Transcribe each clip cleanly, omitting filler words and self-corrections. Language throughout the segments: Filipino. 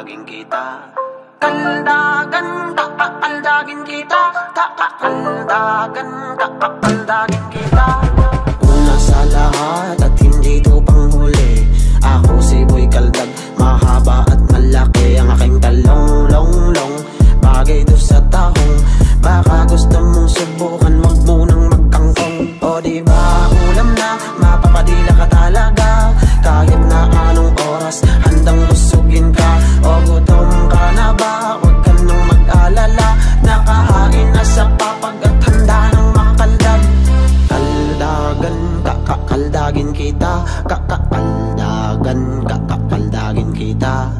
kakaldagin kita. Kaldagan, kakaldagin kita. Kakaldagin, kakaldagin kita. Una sa lahat at hindi to panghuli, ako si Boy Kaldag, mahaba at malaki ang aking talong, long. Bagay do sa tahong, baka gusto mong subukan, wag munang magkangkong. O diba ulam na, mapapadila ka talaga. Kahit na anong oras, handang busugin ka. O gutom ka na ba, wag ka nang mag-alala. Nakahain na sa papag at handa ng makaldag. Kaldagan, kakaldagin kita. Kakaldagan, kakaldagin kita.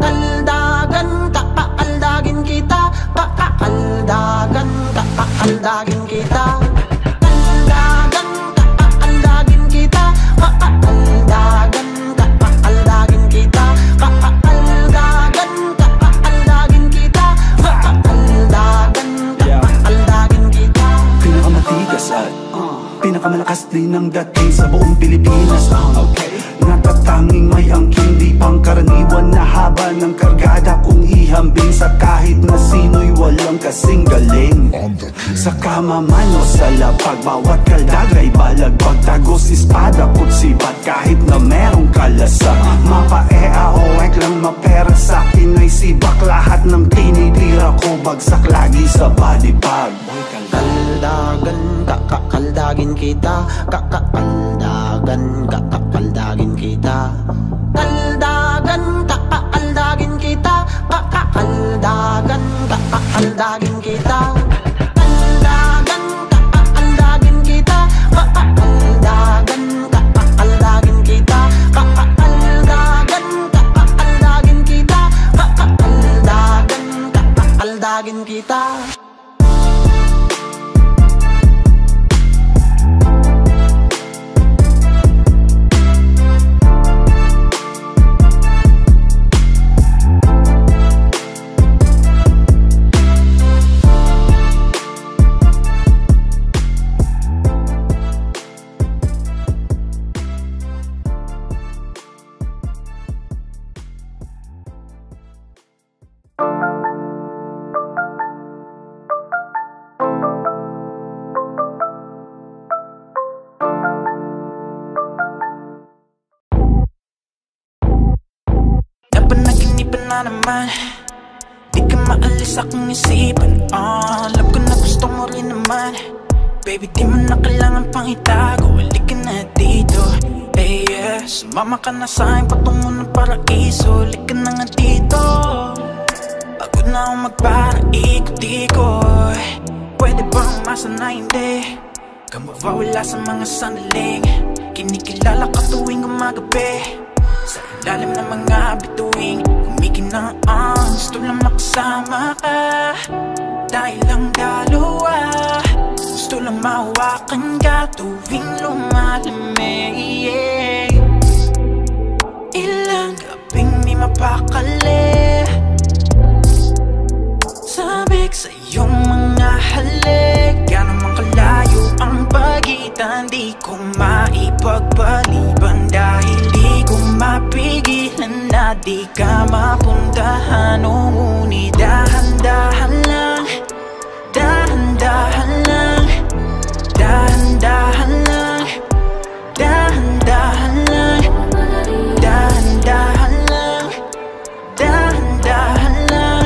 Kaldagan, kakaldagin kita. Kakaldagan, kakaldagin kita. Kaldagan, kakaldagin kita. Kakaldagan, kakaldagin kita. Kakaldagan, kakaldagin kita. Kakaldagan, kakaldagin kita. Pinakamatigas at pinakamalakas din ang dating sa buong Pilipinas. Natatanging may angking, di pangkaraniwan na haba ng kargada kung ihambing sa kahit na sino'y walang kasing galing. Sa kamaman o sa lapag, bawat kaldagay balagbag, tagos espada putsipat kahit na merong kalasag. Mapaea o ek lang mapera sa'kin ay sibak, lahat ng tinitira ko bagsak lagi sa balibag. Kaldagan, kakaldagin kita. Kakaldagan, kakaldagin kita. Kaldagan, kakaldagin kita. Kakaldagan, kakaldagin kita. Kaldagan, kakaldagin kita. Kakaldagan, kakaldagin kita. Kakaldagan, kakaldagin kita. Kakaldagan, kakaldagin kita. Na naman, di ka maalis akong isipan. Alam ko na gusto mo rin naman. Baby, di mo na kailangan pang itago. Halika na dito, hey yeah. Sumama ka na sa'kin patungo ng paraiso. Halika na nga dito, pagod na akong magparaikot-ikot. Pwede bang umasa na hindi ka mawawala sa mga sandaling kinikilala ka tuwing gumagabi. Sa ilalim ng mga bituing kumikinang gusto lang makasama ka. Dahil lang dalawa, gusto lang mahawakan ka tuwing lumalamig. Ilang gabing di mapakali, sabik sa iyong mga halik. Gano'n man kalayo ang pagitan, di ko maipagpaliban. Dahil di ko mapigilan na di ka mapuntahan. Ngunit dahan-dahan lang, dahan-dahan lang, dahan-dahan lang, dahan-dahan lang, dahan-dahan lang, dahan-dahan lang,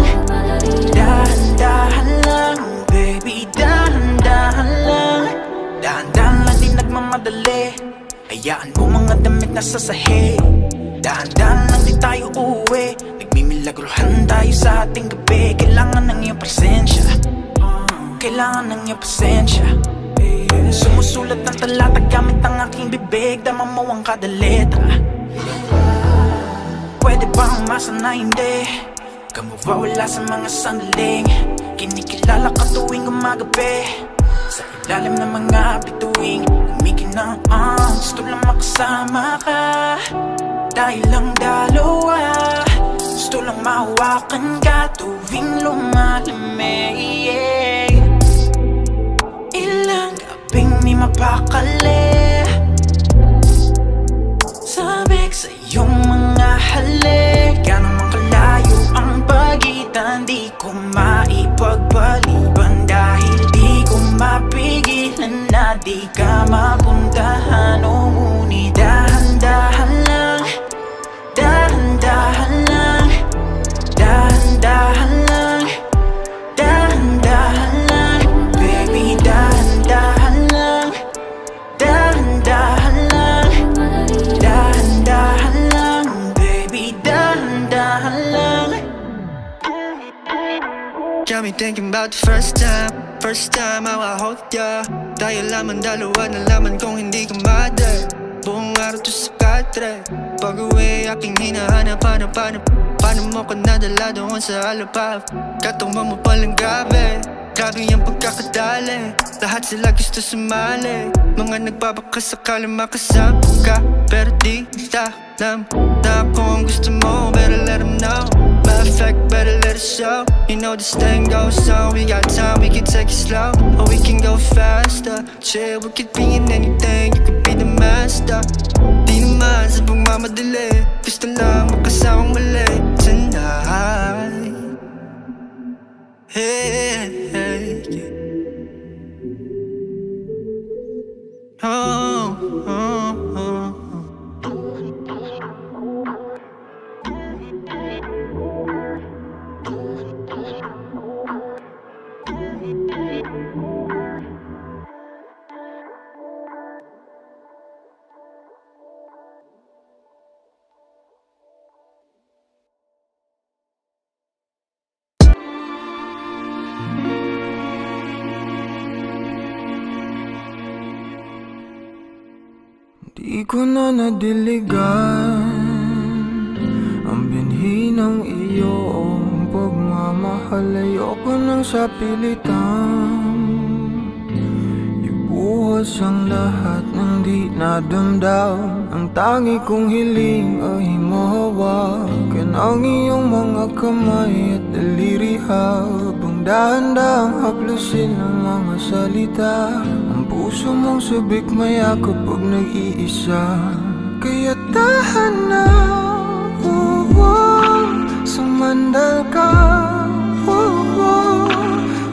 dahan-dahan lang. Baby, dahan-dahan lang, dahan-dahan lang, di nagmamadali. Hayaan mo mga damit na sasahig. Dahan-dahan lang di tayo uwi. Nagmimilagruhan tayo sa ating gabi. Kailangan ng iyong presensya, kailangan ng iyong presensya. Sumusulat ng talata gamit ang aking bibig. Dama mo ang kada letra. Pwede bang umasa na hindi ka mawawala sa mga sandaling kinikilala ka tuwing gumagabi. Sa ilalim ng mga bituing kumikinang gusto lang makasama ka. Dahil lang dalawa, gusto lang mahawakan ka tuwing lumalamig. Ilang gabing di mapakali, sabik sa iyong mga halik. Gano'n man kalayo ko maipagpaliban, dahil di ko mapigilan na di ka mapuntahan. O ngunit dahan-dahan lang, dahan-dahan lang, dahan-dahan lang, dahan-dahan lang. Baby, dahan-dahan lang, dahan-dahan lang, dahan-dahan lang. Baby, dahan-dahan lang. Got me thinking about the first time how I hold ya. Tayo lamang dalawa, nalaman kong hindi ka mother. Buong araw to sa katre, pag-uwi aking hinahanap, paano mo ko nadala doon sa alapap. Katumba mo palang grabe, grabe yung pagkakadali. Lahat sila gusto sumali, mga nagpapakasakala makasama ka. Pero di nila alam na ako ang gusto mo. Better let them know, matter of fact, better let it show. You know this thing goes on, we got time, we can take it slow, or we can go faster. Chill, we could be in anything, you could be the master. Di naman sa pagmamadali, gusto lang makasawang mali tonight. Hey, hey, yeah. Oh, oh, oh. Di ko na nadiligan ang binhi ng iyong pagmamahal. Ayoko nang sa pilitan ibuhos ang lahat ng di nadamdam. Ang tangi kong hiling ay mahawakan ang iyong mga kamay at daliri, habang dahan-dahang haplusin ang mga salita. Ang puso mong sabik mayakap pag nag-iisa, kaya tahan na, sumandal ka,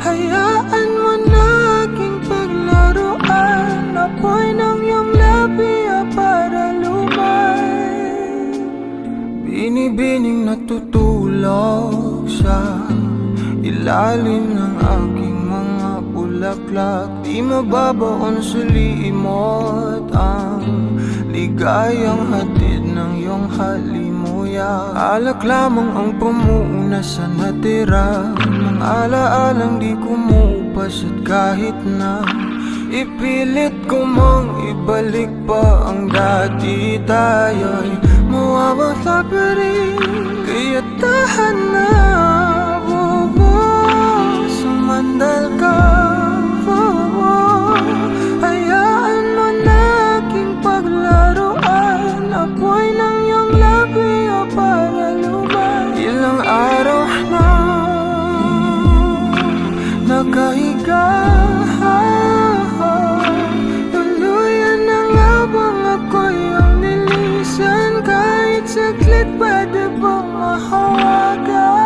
hayaan mo na aking paglaruan. Apoy ng iyong labi para lumay, binibining natutulog sa ilalim ng aking mga bulaklak. Di mababaon sa limot ang ligayang hatid ng iyong halimuyak. Alak lamang ang pamuuna sa natira, mga alaalang di kumupas. At kahit na ipilit ko mang ibalik pa ang dati, tayo'y mawawala pa rin. Kaya tahan na, sumandal ka, hayaan mo na aking paglaruan. Apoy ng iyong labi para lumay. Ilang araw na nakahiga, tuluyan na nga bang ako'y ang nilisan. Kahit saglit pwede bang mahawagan?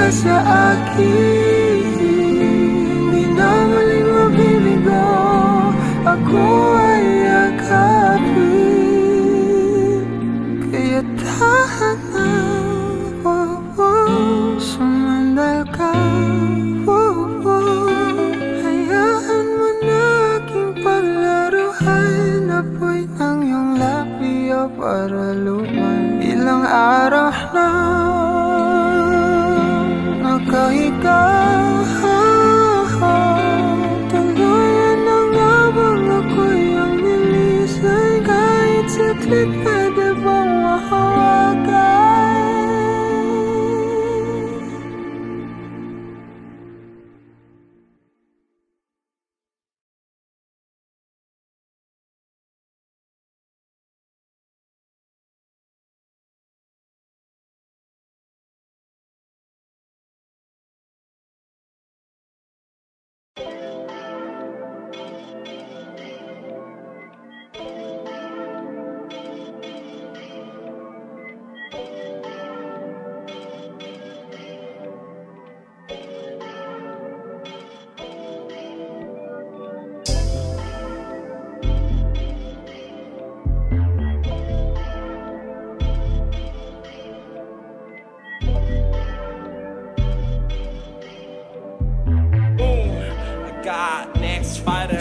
Sa akin, di na muling mabibigo, ako ay yakapin. Kaya tahan na, sumandal ka, hayaan mo na aking paglaruan. Apoy ng iyong labi para lumay. Ilang araw na nakahiga,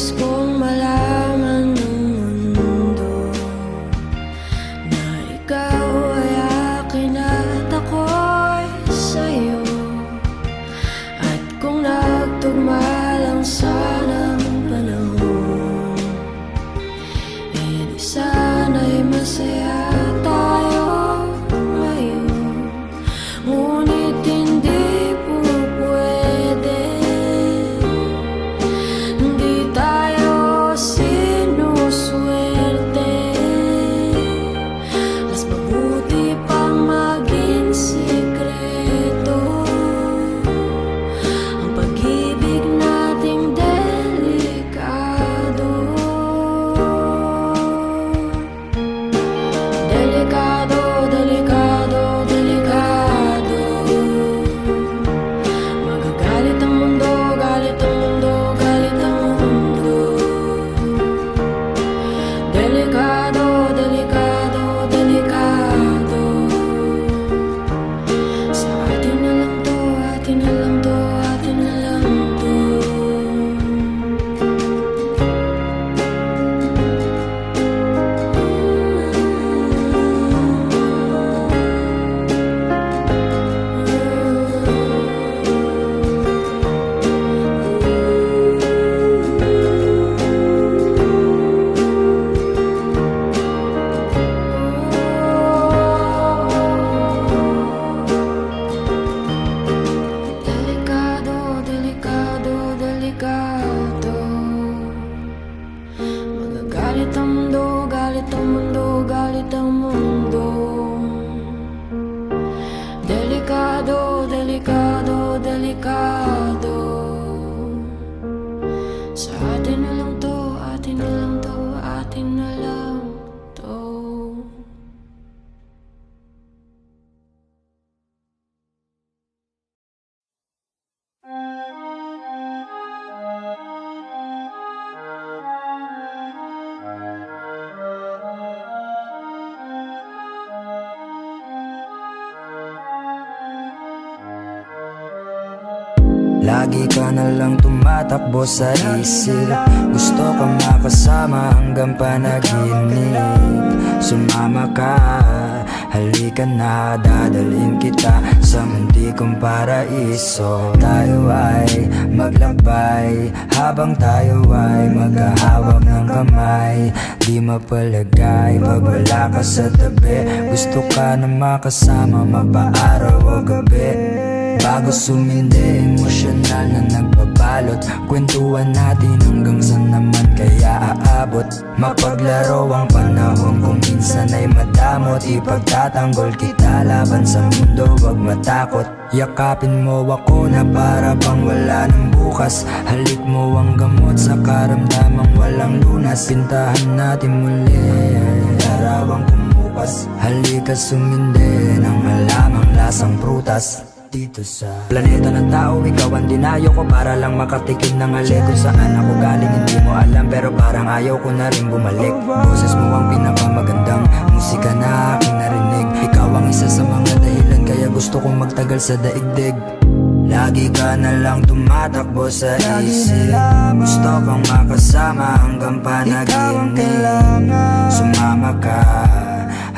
nais kong malaman ng mundo na ikaw ay akin at ako'y sa'yo. At kung nagtugma lang sana ang panahon, eh di sana'y masaya tayo ngayon. Ngunit hindi po pwede, hindi tayo sinuswerte. Mas mabuti pang maging sikreto ang pag-ibig nating delikado. Delikado, delikado, delikado. Magagalit ang mundo, galit ang mundo, galit ang mundo. Delikado, delikado, delikado. Sa atin na lang to, atin na lang to, atin na lang to. Delikado, delikado, delikado. Magagalit ang mundo, galit ang mundo, galit ang mundo. Delikado, delikado, delikado. Sa atin na lang to, atin na lang to, atin na lang to. Lagi ka na lang tumatakbo sa isip. Gusto kang makasama hanggang panaginip. Sumama ka, halika na, dadalhin kita sa muntikong paraiso. Tayo ay maglakbay habang tayo ay maghahawak ng kamay. Di mapalagay pag wala ka sa tabi. Gusto ka na makasama mapaaraw o gabi. Bago sumindi, emosyonal na nagbabalot. Kwentuhan natin hanggang saan naman kaya aabot. Mapaglaro ang panahon kung minsan ay madamot. Ipagtatanggol kita laban sa mundo, wag matakot. Yakapin mo ako na para bang wala ng bukas. Halik mo ang gamot sa karamdamang walang lunas. Pintahan natin muli arawang kumupas. Halika sumindi ng malamang lasang prutas. Dito sa planeta ng tao, ikaw ang dinayo ko para lang makatikim ng halik. Kung saan ako galing hindi mo alam, pero parang ayaw ko na rin bumalik. Boses mo ang pinakamagandang musika na aking narinig. Ikaw ang isa sa mga dahilan kaya gusto kong magtagal sa daigdig. Lagi ka na lang tumatakbo sa isip. Gusto kang makasama hanggang panaginip. Sumama ka,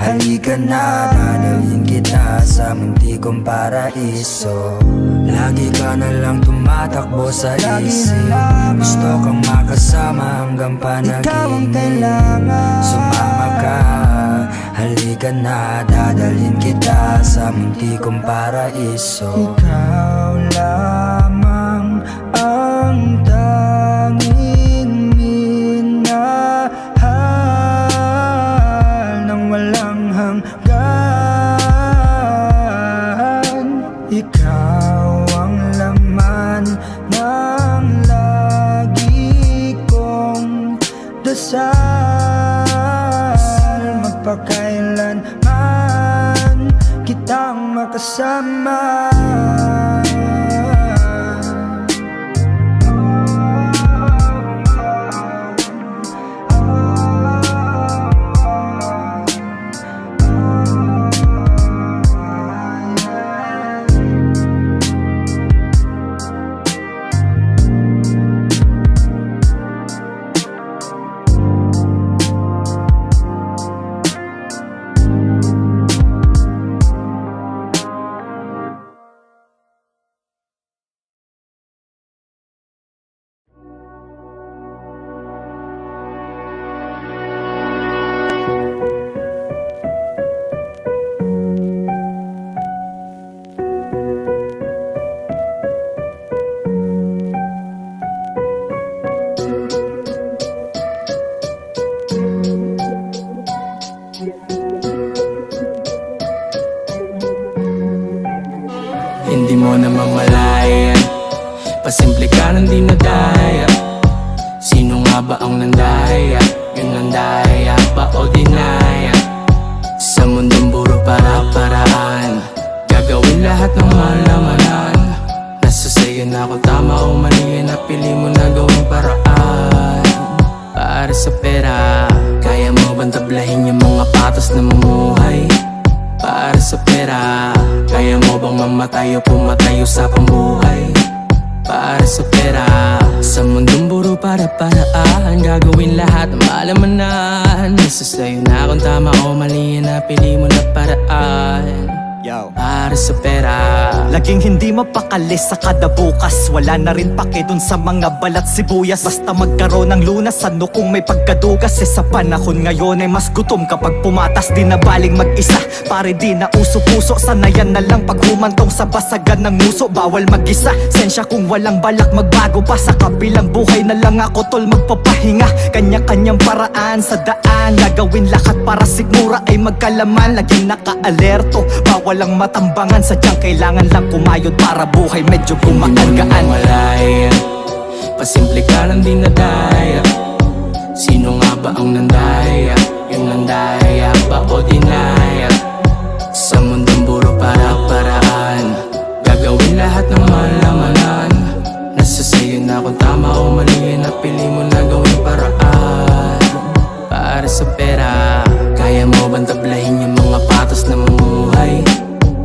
halika na, dadalhin kita sa muntikong paraiso. Lagi ka na lang tumatakbo sa isip. Gusto kang makasama hanggang panaginip. Sumama ka, halika na, dadalhin kita sa muntikong paraiso. Ikaw lamang ang tanging minahal ng walang hanggan. Ikaw ang laman ng lagi kong dasal. Magpakailanman kitang makasama. ka nang dinadaya. Sino nga ba ang nandaya? Yun ang daya ba o dinaya? Sa mundong puro para-paraan, gagawin lahat ng malamanan. Nasa sa'yo na kung tama o mali, napili mo na gawing paraan. Para sa pera, kaya mo bang tablahin yung mga patas na mamuhay? Para sa pera, kaya mo bang mamatay o pumatay sa pambuhay? Para sa pera, sa mundong puro para-paraan, gagawin lahat ng malamanan. Nasa sa'yo na kung tama o mali, napili mo na paraan. Para sa pera, laging hindi mapakali sa kada bukas. Wala na rin pake dun sa mga balat sibuyas. Basta magkaroon ng lunas, ano kung may pagkadugas. Sa panahon ngayon ay mas gutom kapag pumatas. Di na baling mag-isa, pare di na uso-puso. Sanayan na lang paghumantong sa basagan ng muso. Bawal mag-isa, sensya kung walang balak magbago pa. Sa kabilang buhay na lang ako tol magpapahinga. Kanya-kanyang paraan sa daan, gagawin lahat para sigmura ay magkalaman. Laging naka-alerto, bawal ang matambangan. Sadyang kailangan lang kumayod para buhay medyo gumaan-gaan. Malaya, pasimple ka lang dinadaya. Sino nga ba ang nandaya? Yung nandaya ba o dinaya? Sa mundong puro para-paraan, gagawin lahat ng malamanan. Nasa sa'yo na kung tama o mali, napili mo na gawing paraan. Para sa pera, kaya mo bang tablahin yung mga patas na mamuhay?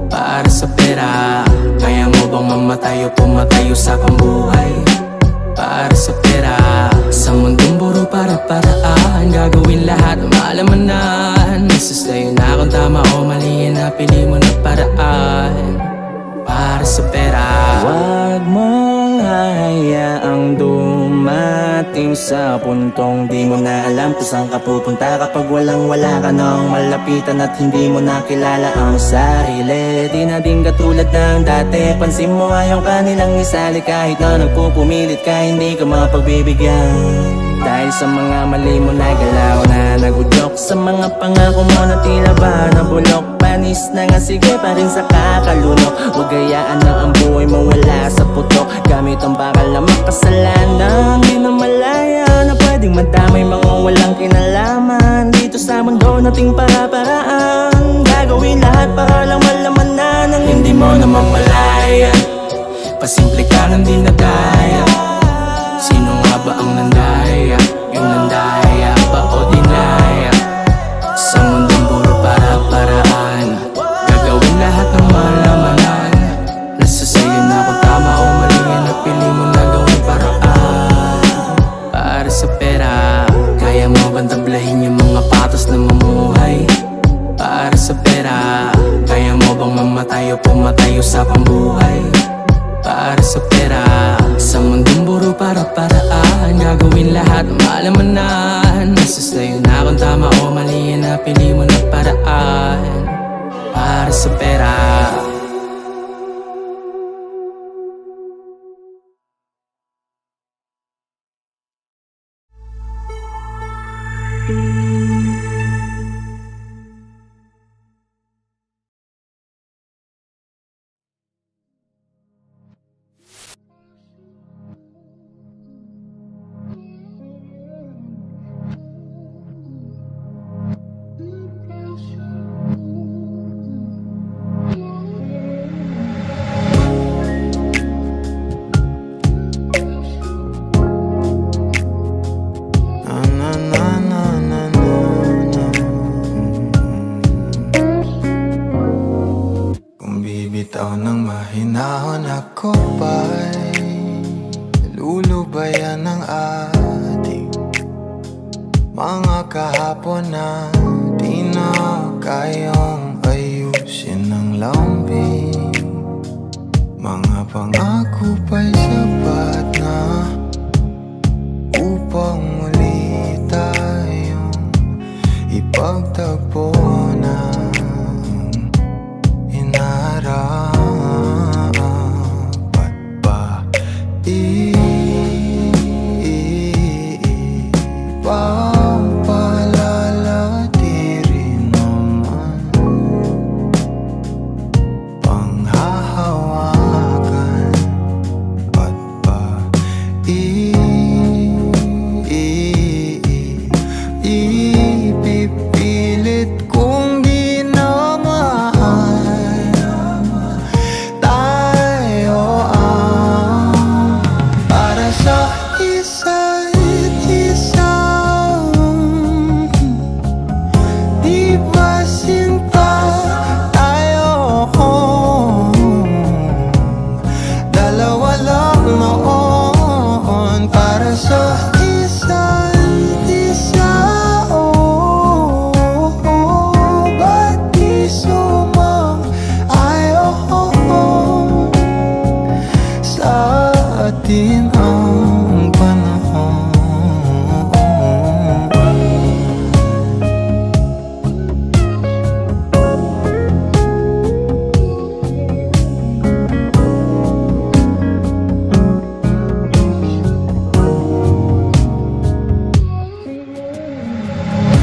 Para sa pera, kaya mo bang mamatay o pumatay sa pambuhay? Para sa pera, sa mundong puro para-paraan, gagawin lahat ng malamanan. Nasa sa'yo na kung tama o mali, napili mo na paraan. Para sa pera, huwag mong hayaang dumating sa puntong di mo na alam kung saan ka pupunta. Kapag walang-wala ka nang malapitan at hindi mo nakilala ang sarili. Di na din katulad ng dati, pansin mo nga yung kanilang isali. Kahit na nagpupumilit ka, hindi ka mapagbibigyan. Dahil sa mga mali mo na galaw na nagudyok, sa mga pangako mo na tila ba na bulok. Panis na nga sige pa rin sa kakalunok. Huwag gayaan na ang buhay mo wala sa putok. Gamit ang bakal na makasalanan, di na malaya na pwedeng madamay mga walang kinalaman. Dito sa mundo nating para-paraan, gagawin lahat para lang malaman na nang hindi mo naman malaya. pasimple ka lang dinadaya. Sino nga ba ang nandaya? Yung nandaya ba o dinaya? Sa mundong puro para-paraan, gagawin lahat ng malamanan. Nasa sa'yo na kung tama o mali, napili mo na gawin paraan. Para sa pera, kaya mo bang tablahin yung mga patas na mamuhay? Para sa pera, kaya mo bang mamatay o pumatay sa pambuhay? Para sa pera, sa mundong puro para-paraan, gagawin lahat ng malamanan. Nasa sa'yo na kung tama o mali, napili mo na paraan. Para sa pera. Bitaw ng mahinahon ako ba'y lulubayan ng ating mga kahapon na di na kayang ayusin ng lambing. Mga pangako pa'y sapat na upang muli tayong ipagtagpo na dapat ba ipagpalalati rin naman panghahawakan at sa isa't isa. Di ba sinta tayo? Dalawa lang noon para sa isa't isa. Ba't di sumang-ayon sa atin ang panahon?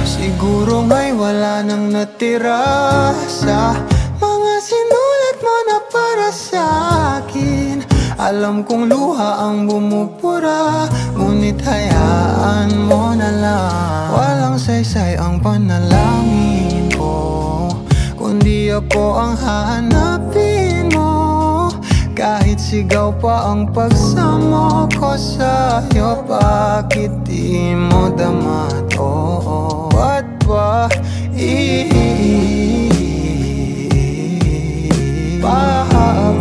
Siguro nga'y wala nang natira sa mga sinulat mo na para sa akin. Alam kong luha ang bumubura, ngunit hayaan mo na lang. Walang saysay ang panalangin ko, kundi ako ang hahanapin mo. Kahit sigaw pa ang pagsamo ko sa'yo, bakit di mo dama to? Ba't ba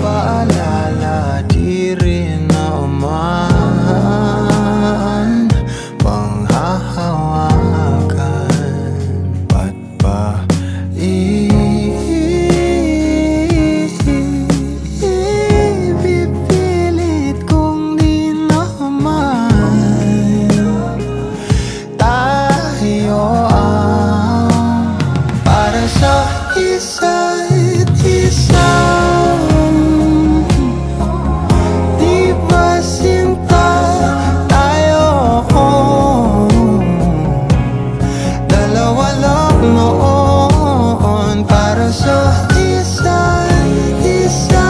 paalala di rin naman panghahawakan? Ba't ba pipilit kong di naman tayo ang para sa isa't isa? Di ba sinta tayo? Dalawa lang noon para sa isa't isa.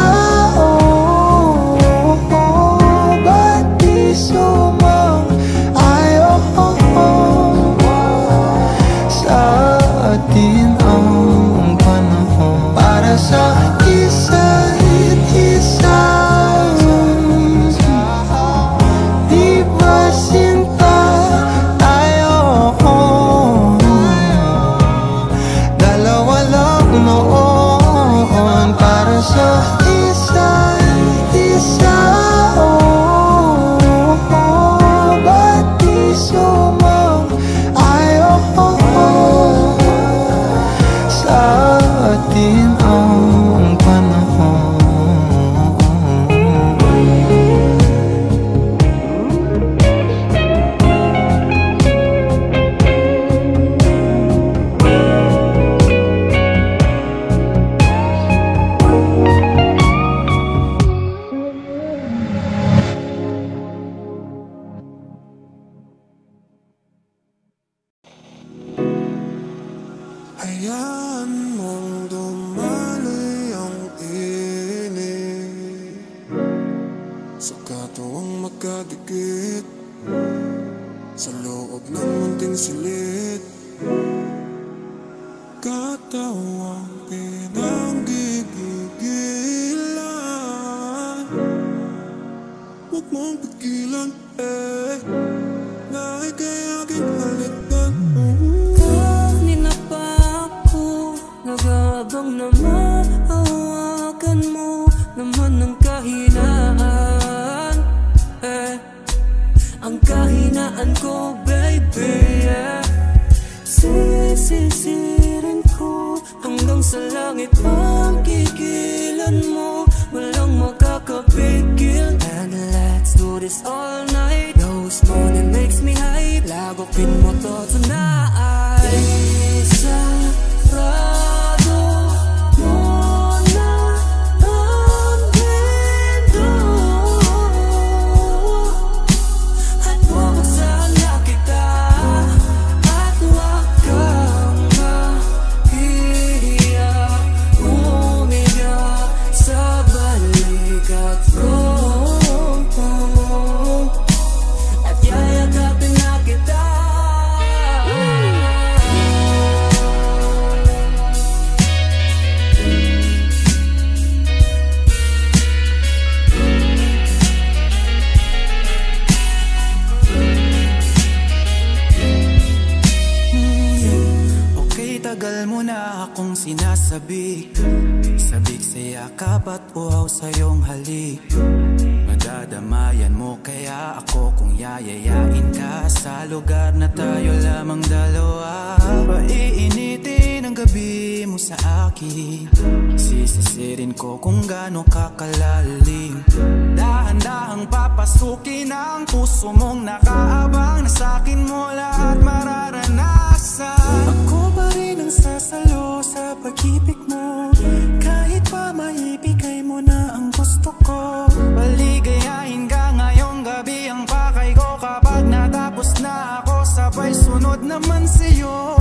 Ba't di sumang-ayon sa atin ang panahon para sa isa't isa? Di ba sinta tayo? Dalawa lang noon para sa isa't isa. Ba't di sumang-ayon sa atin ang panahon? Hayaan mong dumaloy ang init sa katuwang magkadikit sa loob ng munting silid. Katawang pinanggigigilan, huwag mong pigilan, na ika'y aking halikan. Kanina pa ako nag-aabang na mahawakan mo naman ang kahinaan, ang kahinaan ko, baby, sisisirin ko hanggang sa langit ang kikilan mo. Walang makakapigil, and let's do this all night. Those morning makes me hype, lagopin mo to tonight. Sarado mo na ang pinto at bubuksan na kita, at huwag kang mahihiya. Umiyak sa balikat ko at yayakapin na kita. akong sinasabi, sabik sa yakap at uhaw sa iyong halik. Madadamayan mo kaya ako kung yayayain ka sa lugar na tayo lamang dalawa. Paiinitin ang gabi mo sa akin, sisisirin ko kung gaano kakalalim. Dahan-dahang papasukin ang puso mong nakaabang na sa'kin mo lahat mararanasan. Ako pa rin ang sasalo sa pag-ibig mo, kahit pa maibigay mo na ang gusto ko. Paligayahin ka ngayong gabi ang pakay ko, kapag natapos na ako sabay sunod naman sa'yo.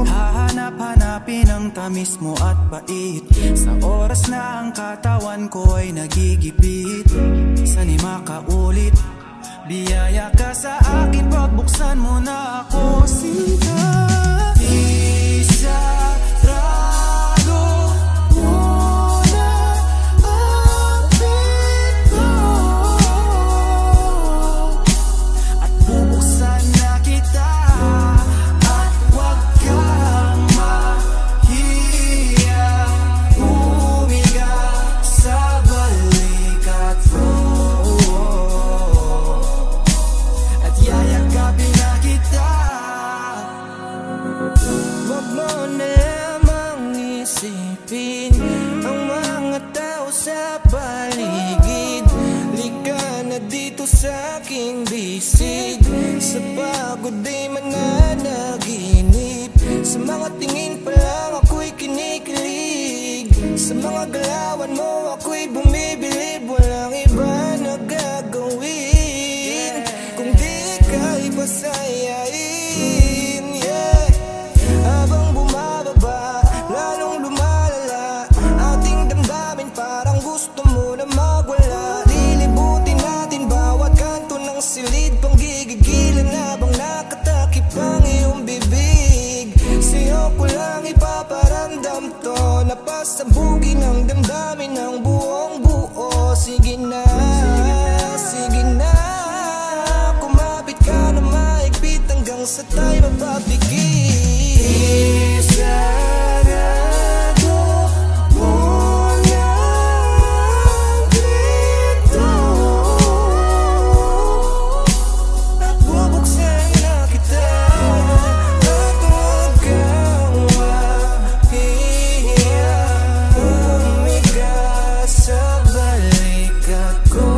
Hahanap-hanapin ang tamis mo at pait, sa oras na ang katawan ko ay nagigipit. Sana'y makaulit, biyaya ka sa akin, pagbuksan mo na ako, sinta. Isarado mo na ang pinto at bubuksan na kita, at huwag kang mahiya humiga sa balikat ko, at yayakapin na kita. Huwag mo namang isipin ang mga tao sa paligid. Lika na dito sa aking bisig, sa pagod ay mananaginip. Sa mga tingin pa lang ako'y kinikilig, sa mga galawan mo ako'y bumibilib. Walang iba na gagawin kundi ika'y pasayain, yeah. Habang bumababa, lalong lumalala ating damdamin, parang gusto mo na magwala. Lilibutin natin bawat kanto ng silid, panggigigilan habang nakatakip ang iyong bibig. Sa'yo ko lang ipaparamdam to, napasabugin ang damdamin ng buong buo. Sige na, sige na, kumapit ka na maigpit hanggang sa tayo mapapigil. Isarado mo na ang pinto at bubuksan na kita, at huwag kang mahiya humiga sa balikat ko,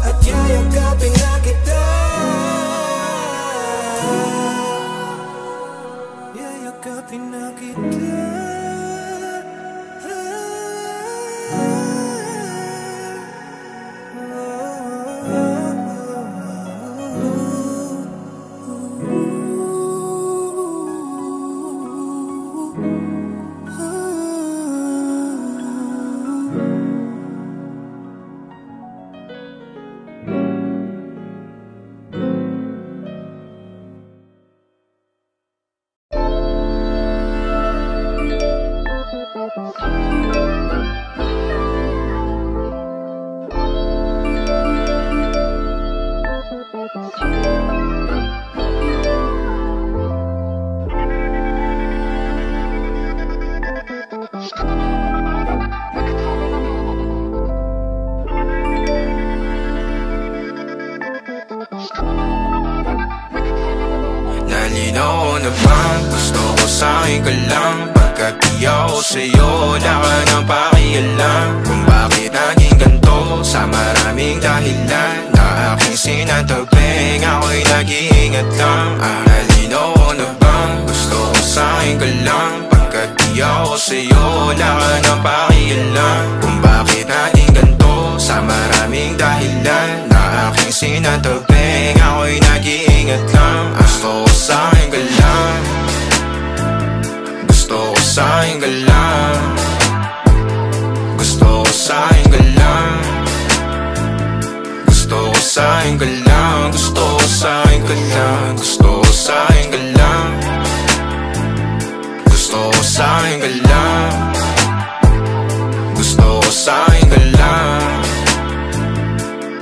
at yayakapin na kita. Yayakapin na kita. Nalinaw na bang gusto ko sa'kin ka lang, pagkat di ako sa'yo wala ka nang pakialam. Kung bakit naging ganito sa maraming dahilan na aking sinantabing, ako'y nag-iingat lang. Nalinaw na bang gusto ko sa'kin ka lang, pagkat di ako sa'yo wala ka nang pakialam. Kung bakit naging ganito sa maraming dahilan na aking sinantabing, ako'y nag-iingat lang. Gusto ko sa'kin ka lang, gusto ko sa'kin ka lang, gusto ko sa'kin ka lang, gusto ko sa'kin ka lang, gusto ko sa'kin ka lang, gusto ko sa'kin ka lang, gusto ko sa'kin ka lang, gusto ko sa'kin ka lang,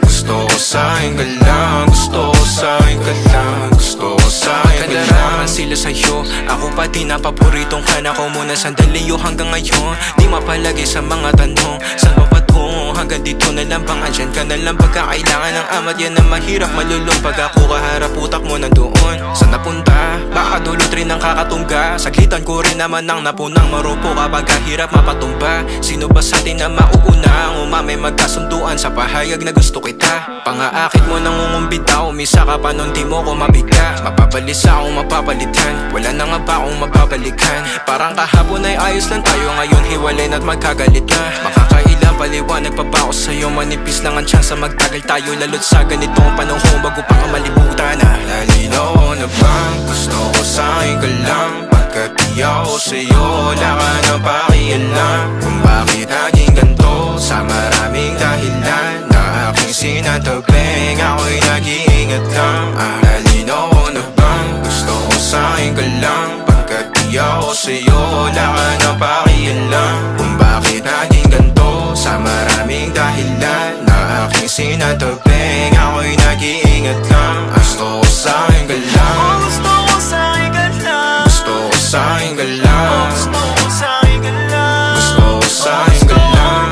gusto ko sa'kin ka lang, gusto ko sa'kin ka lang, gusto ko sa'kin ka lang. sila sa'yo. Ako pa din ang paboritong kana ko muna sandali yo hanggang ngayon. Di mapalagi sa mga tanong, saan ba patungo? Hanggang dito na lang bang andyan ka na lang pagkakailangan ng amat. Yan ang mahirap malulong pag ako kaharap utak mo nandoon. Saan napunta? Baka dulot rin ang kakatungga. Saglitan ko rin naman ang napunang marupo kapag kahirap mapatumba. Sino ba sa atin na mauuna? Ang umamay magkasunduan sa pahayag na gusto kita. Pangaakit mo nang umumbita, umisa ka pa nun di mo ko mabigla. Mapabalisa akong mapapalitan, wala na nga ba akong mapabalikan. Parang kahapon ay ayos lang tayo, ngayon hiwalay na't magkagalit na. Makakailang paliwanag pa ba ako sa'yo? Manipis lang ang tsansa magtagal tayo, lalo't sa ganitong panahon bago pa ka malibutan na. Nalinaw na bang gusto ko sa'yo ka lang? Pagkat di ako sa'yo, wala ka na pakialam. Kung bakit naging ganito sa maraming dahilan na aking sinatabing, ako'y nag-iingat lang. Nalinaw na bang gusto ko sa'yo ka lang? Pagkat di ako sa'yo, wala ka na pakialam. Kung bakit naging ganito sa maraming dahilan na aking sinatabing, ako'y nag-iingat lang. Gusto ko sa'yo ka lang. Gusto ko sa'yo ka lang. Gusto ko sa'yo ka lang. Gusto ko sa'yo ka lang. Gusto ko sa'yo ka lang.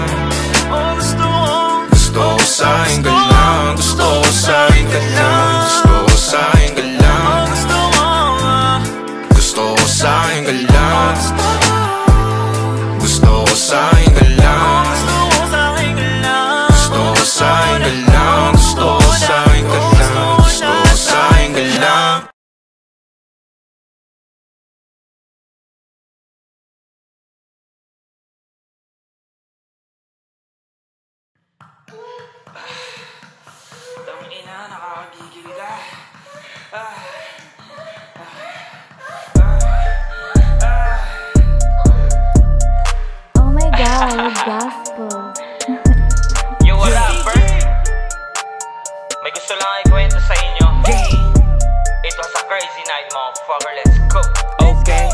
Gusto ko sa'yo ka lang. Gusto ko sa'yo ka lang. Gusto ko sa'yo ka lang. Gusto ko sa'yo ka lang. Gusto ko sa'yo ka lang. Gusto ko sa'yo ka lang. Gusto ko sa'yo ka lang. Gusto ko sa'yo ka lang. Tangina, nakakagigil ka. Oh my God, gospel. Yo, what up, bro? May gusto lang ikwento sa inyo. It was a crazy night, motherfucker. Let's go. Okay.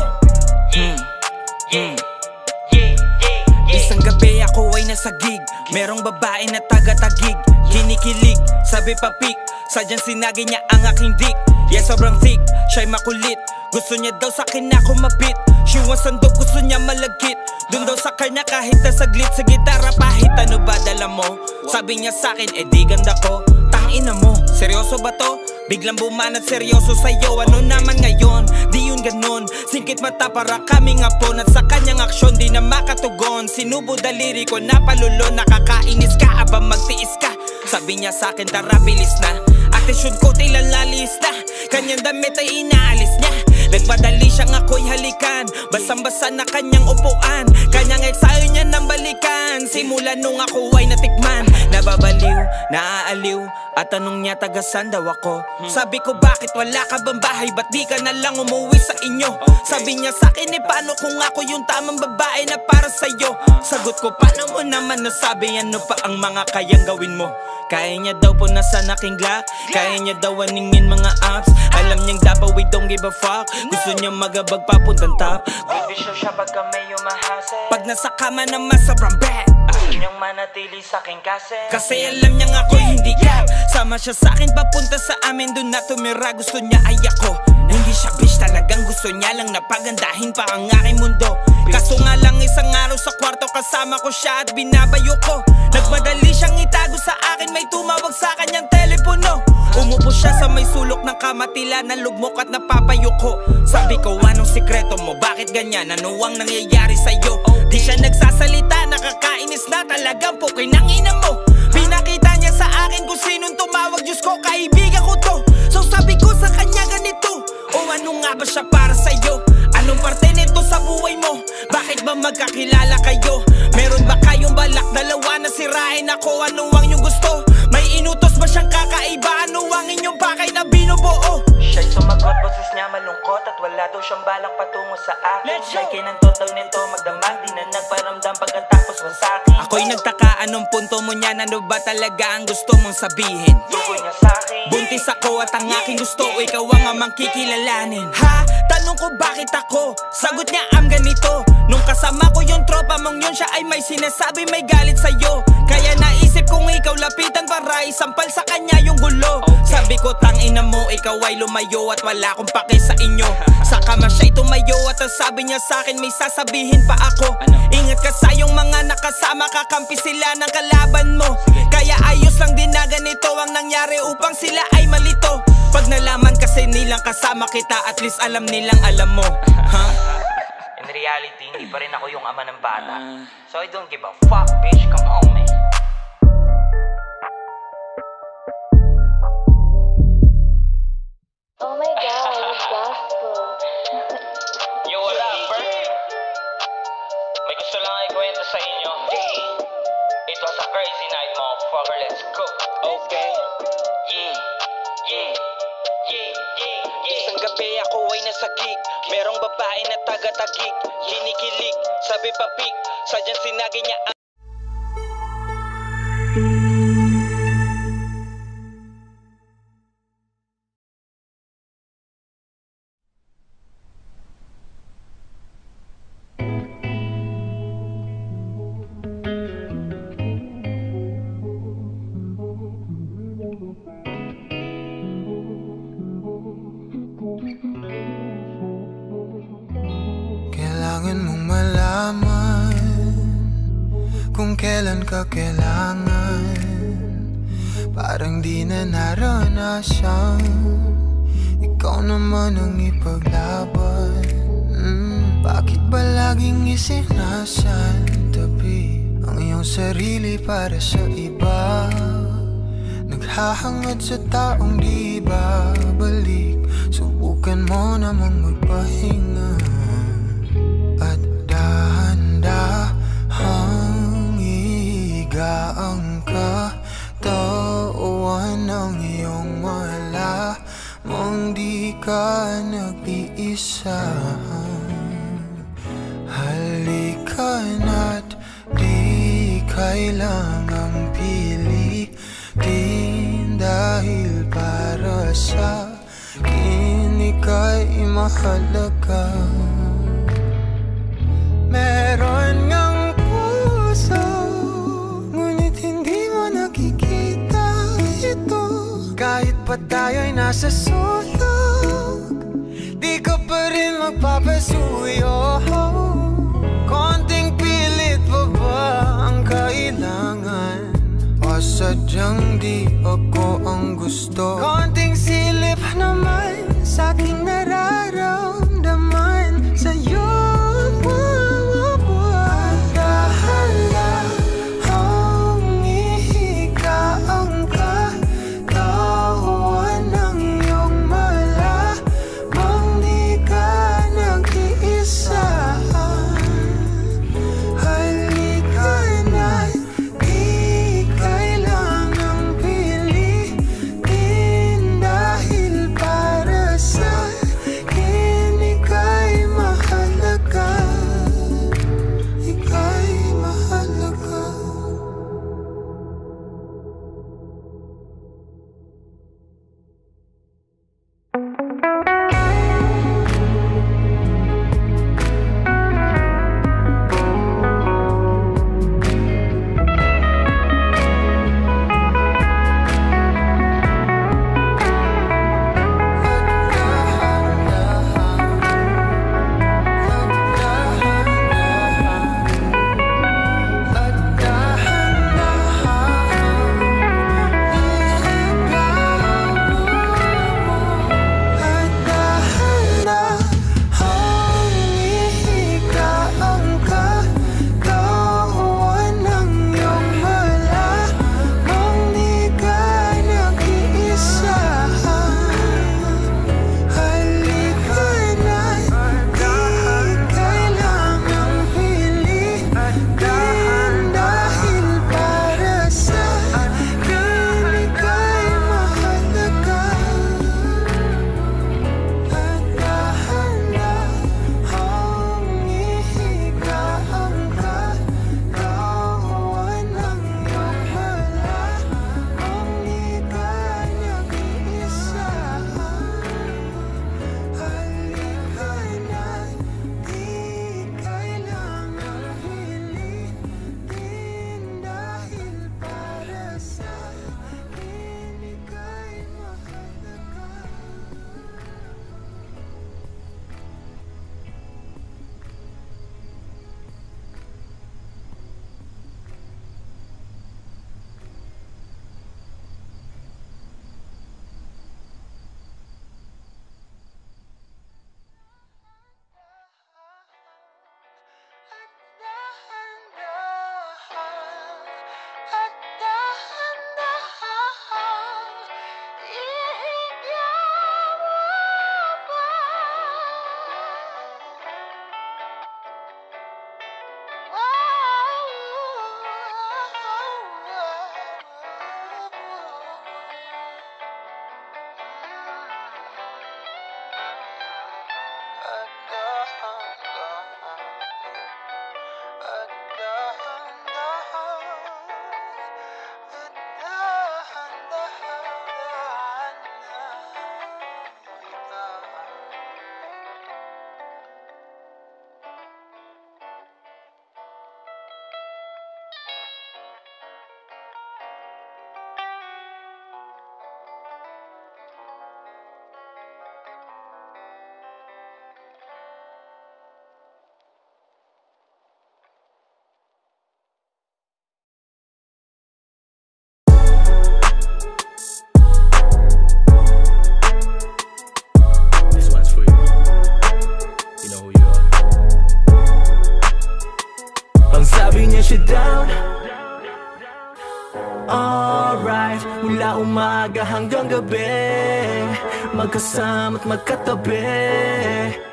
Isang gabi ako ay nasa gig. Merong babae na taga-tagig, kinikilig, sabi pa pik. Sadyang sinagi niya ang aking dick. Yeah, sobrang thick, siya'y makulit. Gusto niya daw sa'kin ako mabit. She wants sandok, gusto niya malagkit. Dun daw sa car na kahit na saglit. Sa gitara pahit, ano ba dala mo? Sabi niya sa'kin, di ganda ko. Tangina mo, seryoso ba to? Biglang bumanat seryoso sa'yo, ano naman ngayon? Di yun ganon, singkit mata para kaming apon. At sa kanyang aksyon di na makatugon. Sinubo daliri ko, napalulo, nakakainis ka, abang magtiis ka. Sabi niya sa'kin, tara bilis na. Atensyon ko tilalalis na. Kanyang damit ay inaalis niya. Nagmadali siyang ako'y halikan. Basang-basa na kanyang upuan. Kanyang eksayo niya nang balikan. Simula nung ako ay natikman. Nababaliw, naaaliw. At tanong niya taga-san daw ako. Sabi ko bakit wala ka bang bahay? Ba't di ka na lang umuwi sa inyo? Sabi niya sa'kin paano kung ako yung tamang babae na para sa'yo? Sagot ko paano mo naman nasabi? Ano pa ang mga kayang gawin mo? Kaya niya daw po nasa aking Glock. Kaya niya daw aningin mga apps. Alam niyang dapat we don't give a fuck. Gusto niya magabag papuntang top. Bibisyo siya pagka may umahase. Pag nasa kama naman sobrang bad. Ayaw niyang manatili sa'king kaset. Kasi alam niyang ako'y hindi cap. Sama siya sa'kin papunta sa amin, doon na tumira. Gusto niya ay ako. Hindi siya bitch, talagang gusto niya lang napagandahin pa ang aking mundo. Kaso nga lang isang araw sa kwarto kasama ko siya at binabayo ko. Nagmadali siyang itago sa akin, may tumawag sa kanyang telepono. Umupo siya sa may sulok ng kama, tila nalugmok at napapayo ko. Sabi ko anong sikreto mo, bakit ganyan, ano ang nangyayari sa'yo? Di siya nagsasalita, nakakainis na talagang pukin ang ina mo. Pinakita niya sa akin kung sinong tumawag, Diyos ko kaibigan ko to. So sabi ko sa kanya ganito, ano nga ba siya para sa'yo? Anong parte nito sa buhay mo? Bakit ba magkakilala kayo? Meron ba kayong balak dalawa na sirain ako? Ano ang iyong gusto? May inutos ba siyang kakaiba? Ano ang inyong pakay na binubuo? Siya'y sumagot, boses niya malungkot at wala daw siyang balak patungo sa akin. Siya'y kinantotaw nito magdamag, di na nagparamdam pagkatapos mo sa'kin. Ako'y nagtaka, anong punto mo niyan? Ano ba talaga ang gusto mong sabihin? Tukoy niya sa'kin. Buntis ako at ang aking gusto, ikaw ang amang kikilalanin. Ha? Tanong ko bakit ako? Sagot niya am ganito. Nung kasama ko yung tropa mong yun, siya ay may sinasabi, may galit sa'yo. Kaya naisip kong ikaw lapitan para isampal sa kanya yung gulo. Sabi Sabi ko tangina mo, ikaw ay lumayo at wala akong pake sa inyo. Saka man siya'y tumayo at ang sabi niya sa'kin may sasabihin pa ako. Ingat ka sa iyong mga nakasama, kakampi sila ng kalaban mo. Kaya ayos lang din na ganito ang nangyari upang sila ay malito. Pag nalaman kasi nilang kasama kita, at least alam nilang alam mo. In reality, hindi pa rin ako yung ama ng bata. So I don't give a fuck, bitch, come on man. Oh my God, gospel. Yo, what up, bro? May gusto lang ikwento sa inyo. It was a crazy night, motherfucker, let's go. Okay. Isang gabi ako ay nasa gig. Merong babae na taga-tagig, kinikilig, sabi pa pik, sadyang sinagi niya ang Kailangan mong malaman kung kailan ka kailangan. Parang di na naranasan, ikaw naman ang ipaglaban. Bakit ba laging isinasantabi ang iyong sarili para sa iba? Naghahangad sa taong di babalik, subukan mo namang magpahinga. At dahan-dahang igaang katawan ng iyong malamang di ka nag-iisa. Halika na't di kailangang pilitin, dahil para sa akin ika'y mahalaga. Meron ngang puso, ngunit hindi mo nakikita ito. Kahit pa tayo'y nasa sulok, di ka pa rin magpapasuyo. Konting pilit pa ba ang kailangan, o sadyang di ako ang gusto? Konting silip naman sa aking nararamdaman sa'yo. umaga hanggang gabi, magkasama't magkatabi,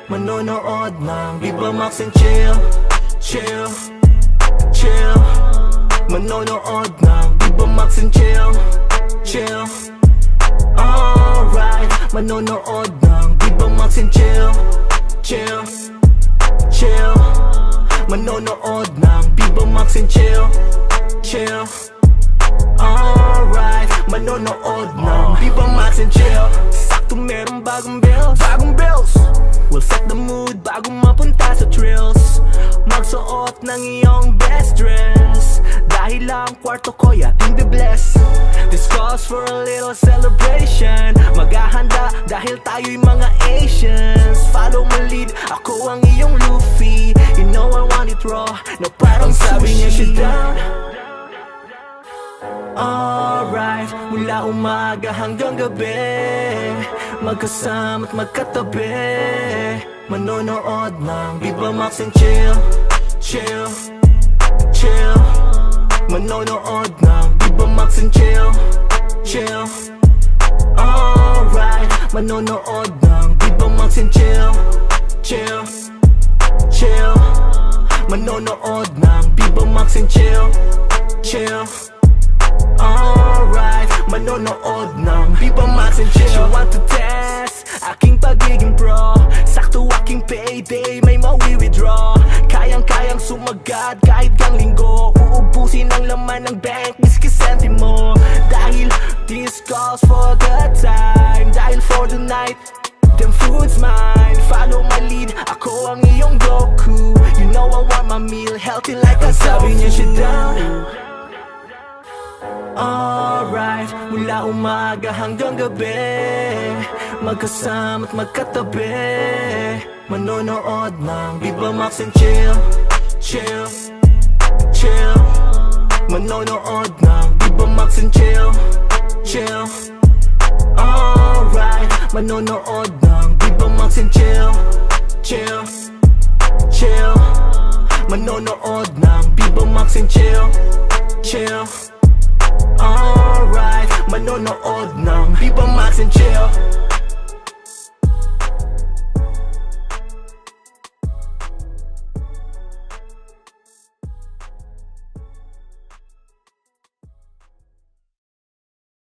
manonood ng Viva Max and chill, chill, chill. Manonood ng Viva Max and chill, chill. Alright, manonood ng Viva Max and chill, chill, chill. Manonood ng Viva Max and chill, chill. Alright, manonood ng Viva Max and chill. Sakto merong bagong bills, bagong bills. We'll set the mood bago mapunta sa thrills. Magsuot ng iyong best dress, dahil ang kwarto ko yating be-bless. This calls for a little celebration. Maghahanda dahil tayo'y mga Asians. Follow my lead, ako ang iyong Luffy. You know I want it raw, na parang sabi niya siya down. Alright, mula umaga hanggang gabi, magkasama't magkatabi, manonood ng Viva Max and chill, chill, chill. Manonood ng Viva Max and chill, chill. Alright, manonood ng Viva Max and chill, chill, chill. Manonood ng Viva Max and chill, chill. Alright, manonood ng Viva Max and chill. She want to test aking pagiging pro. Sakto aking payday, may mawi-withdraw. Kayang-kayang sumagat kahit gang linggo. Uubusin ang laman ng bank, miski sentimo. Dahil this calls for the time, dahil for the night, them food's mine. Follow my lead, ako ang iyong Goku. You know I want my meal healthy like a sabi niya siya down. Alright, mula umaga hanggang gabi, magkasama't magkatabi, manonood ng Viva Max and chill, chill, chill. Manonood ng Viva Max and chill, chill. Alright, manonood ng Viva Max and chill, chill, chill. Manonood ng Viva Max and chill, chill. Alright, manonood ng Viva Max and chill.